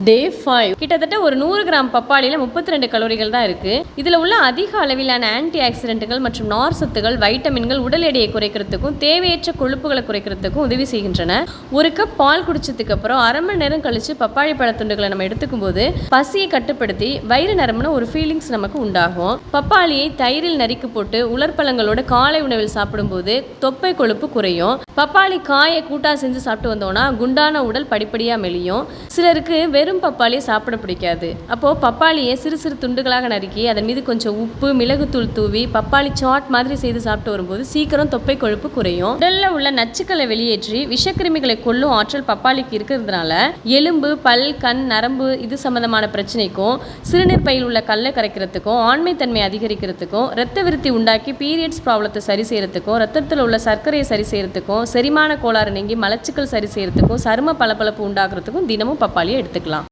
டே 5 கிட்டத்தட்ட ஒரு 100 கிராம் பப்பாளியில் 32 கலோரிகள் தான் இருக்கு. இதில் உள்ள அதிக அளவிலான ஆன்டி ஆக்சிடென்ட்கள் மற்றும் நார் சத்துகள், வைட்டமின்கள் உடல் எடையை குறைக்கிறதுக்கும் தேவையற்ற கொழுப்புகளை குறைக்கிறதுக்கும் உதவி செய்கின்றன. ஒரு கப் பால் குடிச்சதுக்கு அப்புறம் அரை மணி நேரம் கழிச்சு பப்பாளி பழத்துண்டுகளை நம்ம எடுத்துக்கும் போது பசியை கட்டுப்படுத்தி வயிறு நிரம்பின ஒரு ஃபீலிங்ஸ் நமக்கு உண்டாகும். பப்பாளியை தயிரில் நறுக்கி போட்டு உலர்பழங்களோட காலை உணவில் சாப்பிடும்போது தொப்பை கொழுப்பு குறையும். பப்பாளி காயை கூட்டா செஞ்சு சாப்பிட்டு வந்தோம்னா குண்டான உடல் படிப்படியாக மெலியும். சிலருக்கு வெறும் பப்பாளியை சாப்பிட பிடிக்காது. அப்போது பப்பாளியை சிறு சிறு துண்டுகளாக நறுக்கி அதன் மீது கொஞ்சம் உப்பு, மிளகுத்தூள் தூவி பப்பாளி சாட் மாதிரி செய்து சாப்பிட்டு வரும்போது சீக்கிரம் தொப்பை கொழுப்பு குறையும். உடல்ல உள்ள நச்சுக்களை வெளியேற்றி விஷக்கிருமிகளை கொல்லும் ஆற்றல் பப்பாளிக்கு இருக்கிறதுனால எலும்பு, பல், கண், நரம்பு இது சம்பந்தமான பிரச்சனைக்கும், சிறுநீர் பையில் உள்ள கல்லை கரைக்கிறதுக்கும், ஆண்மைத்தன்மை அதிகரிக்கிறதுக்கும், ரத்த விருத்தி உண்டாக்கி பீரியட்ஸ் ப்ராப்ளத்தை சரி செய்யறதுக்கும், ரத்தத்தில் உள்ள சர்க்கரையை சரி செய்யறதுக்கும், செரிமான கோளாறு நீங்கி மலச்சிக்கல் சரி செய்யறதுக்கும், சரும பளபளப்பு உண்டாகிறதுக்கும் தினமும் பப்பாளியை எடுத்துக்கலாம்.